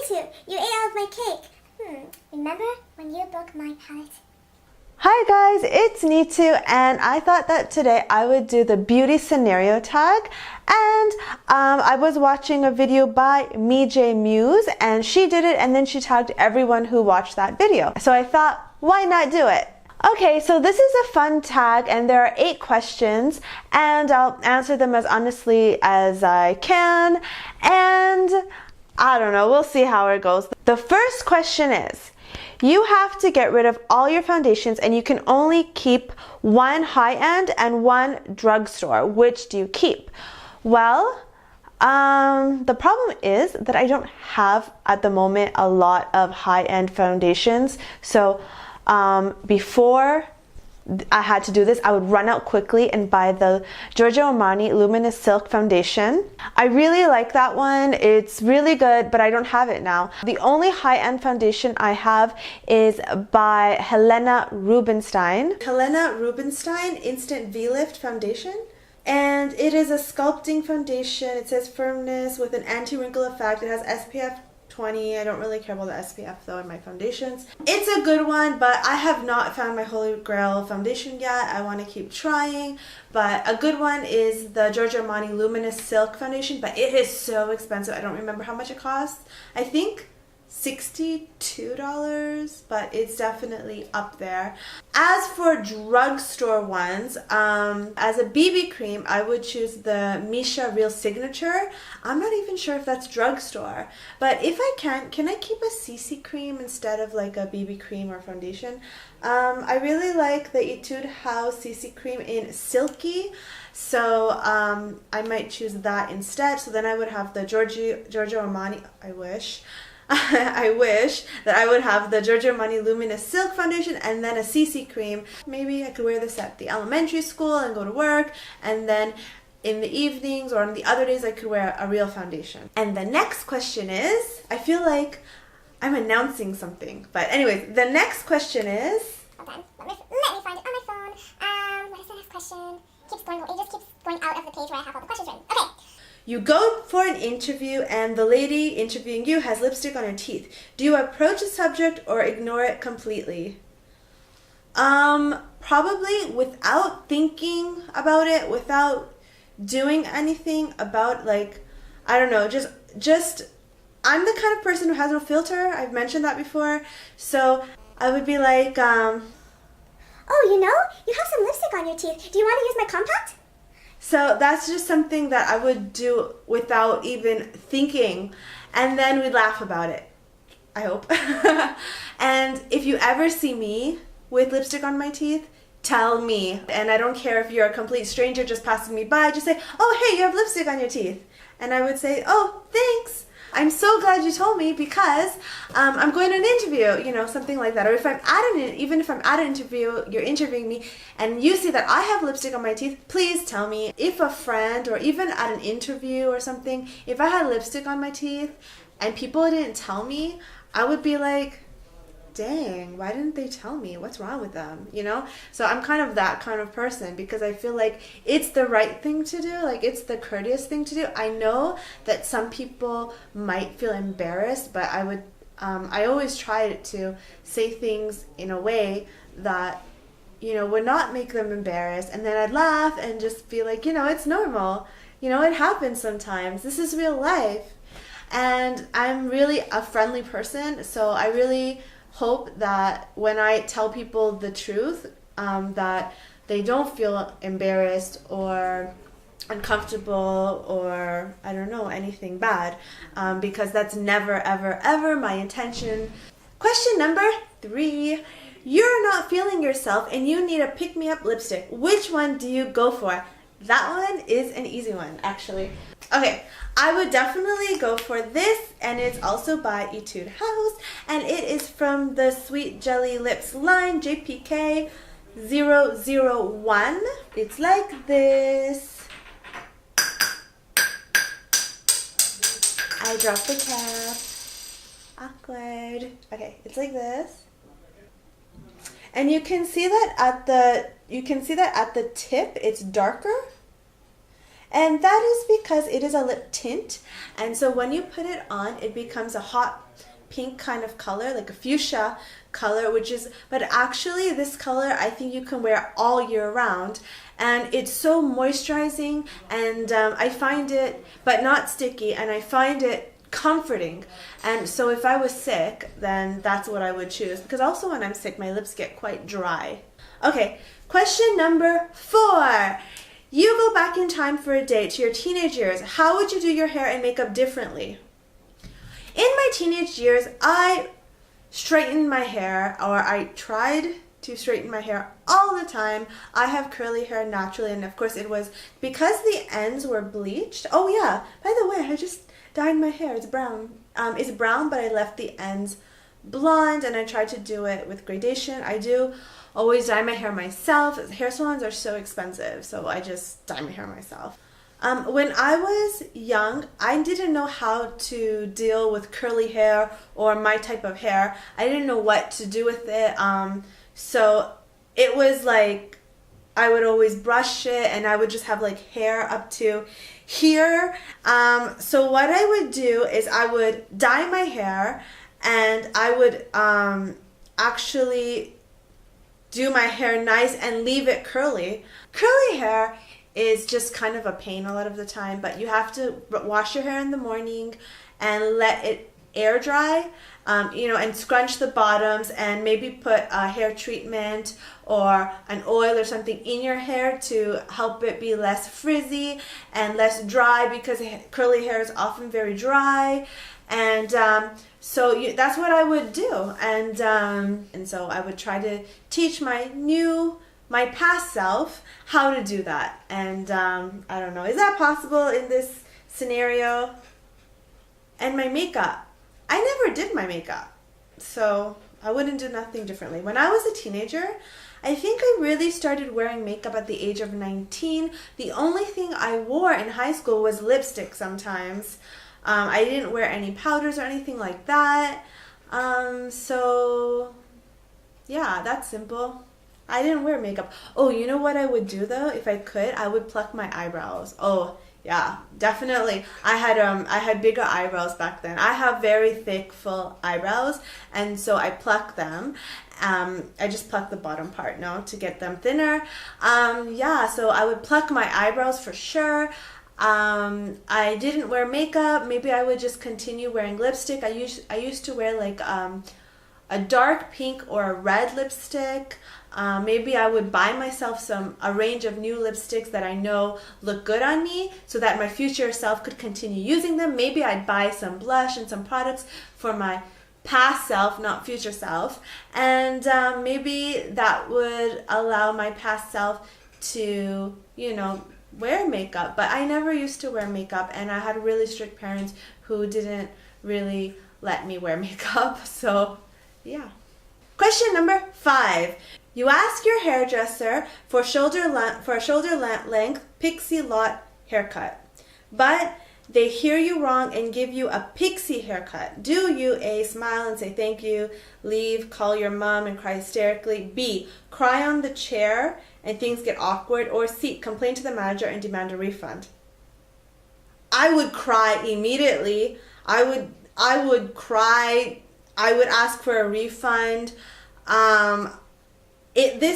Nitu, you ate all of my cake. Remember when you broke my palette? Hi guys, it's Nitu, and I thought that today I would do the beauty scenario tag. And I was watching a video by MeJ Muse, and she did it, and then she tagged everyone who watched that video. So I thought, why not do it? Okay, so this is a fun tag, and there are 8 questions, and I'll answer them as honestly as I can, and I don't know, we'll see how it goes. The first question is, you have to get rid of all your foundations and you can only keep one high-end and one drugstore. Which do you keep? Well, the problem is that I don't have at the moment a lot of high-end foundations. So before I had to do this, I would run out quickly and buy the Giorgio Armani Luminous Silk Foundation. I really like that one. It's really good, but I don't have it now. The only high-end foundation I have is by Helena Rubinstein. Helena Rubinstein Instant V-Lift Foundation. And it is a sculpting foundation. It says firmness with an anti-wrinkle effect. It has SPF 20. I don't really care about the SPF though in my foundations. It's a good one, but I have not found my holy grail foundation yet. I want to keep trying, but a good one is the Giorgio Armani Luminous Silk Foundation, but it is so expensive. I don't remember how much it costs. I think $62, but it's definitely up there. As for drugstore ones, as a BB cream, I would choose the Misha Real Signature. I'm not even sure if that's drugstore, but if I can I keep a CC cream instead of like a BB cream or foundation? I really like the Etude House CC cream in Silky, so I might choose that instead. So then I would have the Giorgio Armani, I wish that I would have the Giorgio Armani Luminous Silk Foundation and then a CC cream. Maybe I could wear this at the elementary school and go to work, and then in the evenings or on the other days I could wear a real foundation. And the next question is, I feel like I'm announcing something, but anyways, the next question is... Hold on, let me find it on my phone. What is the next question? It just keeps going out of the page where I have all the questions written. Okay. You go for an interview and the lady interviewing you has lipstick on her teeth. Do you approach the subject or ignore it completely? Probably without thinking about it, without doing anything about, like, I don't know, just I'm the kind of person who has no filter. I've mentioned that before. So I would be like, oh, you know, you have some lipstick on your teeth. Do you want to use my compact? So that's just something that I would do without even thinking, and then we'd laugh about it, I hope. And if you ever see me with lipstick on my teeth, tell me. And I don't care if you're a complete stranger just passing me by, just say, oh hey, you have lipstick on your teeth. And I would say, oh, thanks. I'm so glad you told me because I'm going to an interview, you know, something like that. Or if I'm even if I'm at an interview, you're interviewing me, and you see that I have lipstick on my teeth, please tell me. If a friend, or even at an interview or something, if I had lipstick on my teeth and people didn't tell me, I would be like, dang, why didn't they tell me? What's wrong with them? You know? So I'm kind of that kind of person because I feel like it's the right thing to do. Like, it's the courteous thing to do. I know that some people might feel embarrassed, but I always try to say things in a way that, you know, would not make them embarrassed. And then I'd laugh and just be like, you know, it's normal. You know, it happens sometimes. This is real life. And I'm really a friendly person, so I really hope that when I tell people the truth, that they don't feel embarrassed or uncomfortable or, I don't know, anything bad, because that's never, ever, ever my intention. Question number 3. You're not feeling yourself and you need a pick-me-up lipstick. Which one do you go for? That one is an easy one, actually. Okay, I would definitely go for this, and it's also by Etude House, and it is from the Sweet Jelly Lips line, JPK 001. It's like this. I dropped the cap. Awkward. Okay, it's like this. And you can see that at the tip it's darker. And that is because it is a lip tint. And so when you put it on, it becomes a hot pink kind of color, like a fuchsia color, but actually this color I think you can wear all year round. And it's so moisturizing, and I find it, but not sticky, and I find it comforting. And so if I was sick, then that's what I would choose, because also when I'm sick my lips get quite dry. Okay, question number 4. You go back in time for a date to your teenage years. How would you do your hair and makeup differently? In my teenage years, I straightened my hair, or I tried to straighten my hair all the time. I have curly hair naturally, and of course it was because the ends were bleached. Oh yeah, by the way, I just dyed my hair. It's brown. It's brown, but I left the ends blonde, and I tried to do it with gradation. I do always dye my hair myself. Hair salons are so expensive, so I just dye my hair myself. When I was young, I didn't know how to deal with curly hair or my type of hair. I didn't know what to do with it. So it was like I would always brush it, and I would just have like hair up to here. So what I would do is I would dye my hair, and I would actually do my hair nice and leave it curly. Curly hair is just kind of a pain a lot of the time, but you have to wash your hair in the morning and let it air dry, and scrunch the bottoms, and maybe put a hair treatment or an oil or something in your hair to help it be less frizzy and less dry, because curly hair is often very dry. And so that's what I would do, and so I would try to teach my past self how to do that. And I don't know, is that possible in this scenario? And my makeup, I never did my makeup, so I wouldn't do nothing differently. When I was a teenager, I think I really started wearing makeup at the age of 19. The only thing I wore in high school was lipstick sometimes. I didn't wear any powders or anything like that. So yeah, that's simple. I didn't wear makeup. Oh, you know what I would do though? If I could, I would pluck my eyebrows. Oh, yeah, definitely. I had bigger eyebrows back then. I have very thick, full eyebrows, and so I pluck them. I just pluck the bottom part, to get them thinner. Yeah, so I would pluck my eyebrows for sure. I didn't wear makeup. Maybe I would just continue wearing lipstick. I used to wear like a dark pink or a red lipstick. Maybe I would buy myself a range of new lipsticks that I know look good on me, so that my future self could continue using them. Maybe I'd buy some blush and some products for my past self, not future self. And maybe that would allow my past self to, wear makeup. But I never used to wear makeup, and I had really strict parents who didn't really let me wear makeup. So yeah. Question number 5. You ask your hairdresser for a shoulder length Pixie Lott haircut, but they hear you wrong and give you a pixie haircut. Do you A, smile and say thank you, leave, call your mom and cry hysterically, B, cry on the chair and things get awkward, or C, complain to the manager and demand a refund? I would cry immediately. I would cry. I would ask for a refund.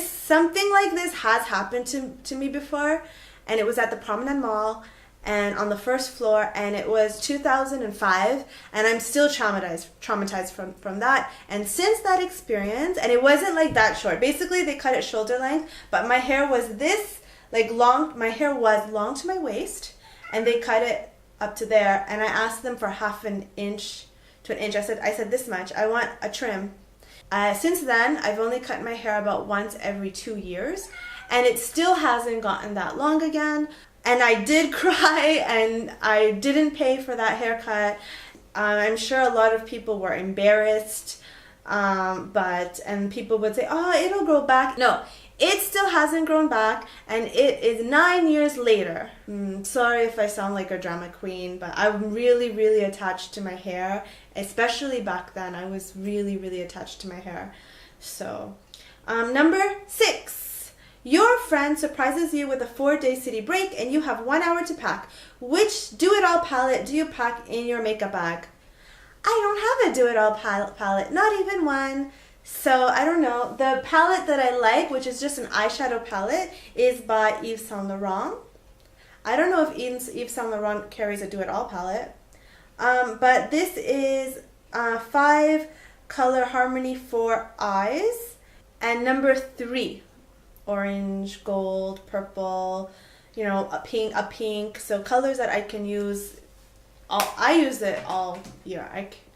Something like this has happened to me before, and it was at the Promenade Mall and on the first floor, and it was 2005, and I'm still traumatized from that. And since that experience, and it wasn't like that short. Basically, they cut it shoulder length, but my hair was this long. My hair was long to my waist, and they cut it up to there. And I asked them for half an inch to an inch. I said this much. I want a trim. Since then, I've only cut my hair about once every 2 years, and it still hasn't gotten that long again. And I did cry, and I didn't pay for that haircut. I'm sure a lot of people were embarrassed, and people would say, oh, it'll grow back. No, it still hasn't grown back, and it is 9 years later. Sorry if I sound like a drama queen, but I'm really, really attached to my hair. Especially back then, I was really, really attached to my hair. So, number 6. Your friend surprises you with a 4-day city break and you have 1 hour to pack. Which do-it-all palette do you pack in your makeup bag? I don't have a do-it-all palette, not even one. So I don't know. The palette that I like, which is just an eyeshadow palette, is by Yves Saint Laurent. I don't know if Yves Saint Laurent carries a do-it-all palette. But this is 5 color harmony for eyes. And number 3, orange, gold, purple, you know, a pink. So colors that I can use. I use it all year.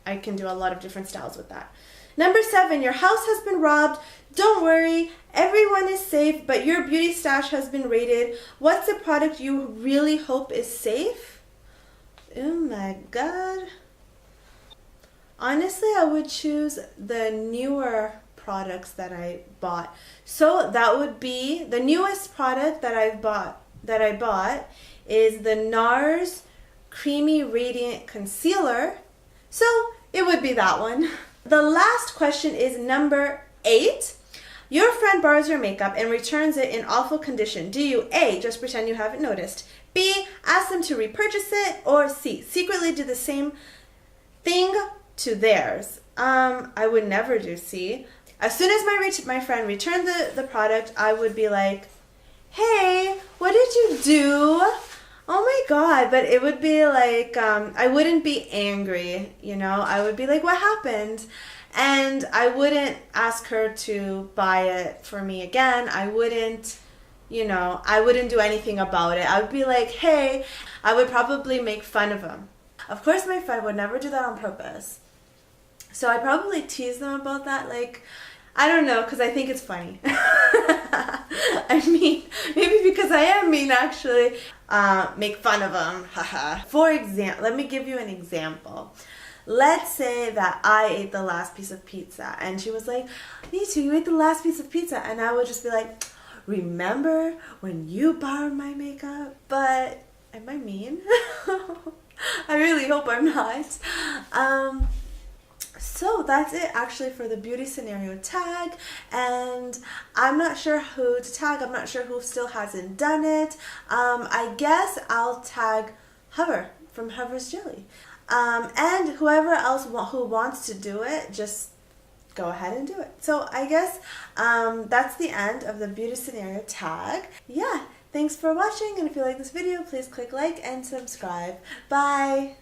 I can do a lot of different styles with that. Number 7, your house has been robbed. Don't worry, everyone is safe, but your beauty stash has been raided. What's the product you really hope is safe? Oh my god. Honestly, I would choose the newer products that I bought. So that would be the newest product that I bought is the NARS Creamy Radiant Concealer. So it would be that one. The last question is number 8. Your friend borrows your makeup and returns it in awful condition. Do you A, just pretend you haven't noticed, B, ask them to repurchase it, or C, secretly do the same thing to theirs? I would never do C. As soon as my friend returned the product, I would be like, hey, what did you do? Oh my god. But it would be like, I wouldn't be angry, you know. I would be like, what happened? And I wouldn't ask her to buy it for me again. I wouldn't, you know, I wouldn't do anything about it. I would be like, hey, I would probably make fun of him. Of course, my friend would never do that on purpose. So I probably tease them about that, like, I don't know, because I think it's funny. I mean, maybe because I am mean, actually. Make fun of them, haha. For example, let me give you an example. Let's say that I ate the last piece of pizza, and she was like, me too, you ate the last piece of pizza. And I would just be like, remember when you borrowed my makeup? But, am I mean? I really hope I'm not. So that's it actually for the beauty scenario tag, and I'm not sure who to tag. I'm not sure who still hasn't done it. I guess I'll tag Hover from Hover's Jelly, and whoever else who wants to do it, just go ahead and do it. So I guess that's the end of the beauty scenario tag. Yeah, thanks for watching, and if you like this video, please click like and subscribe. Bye!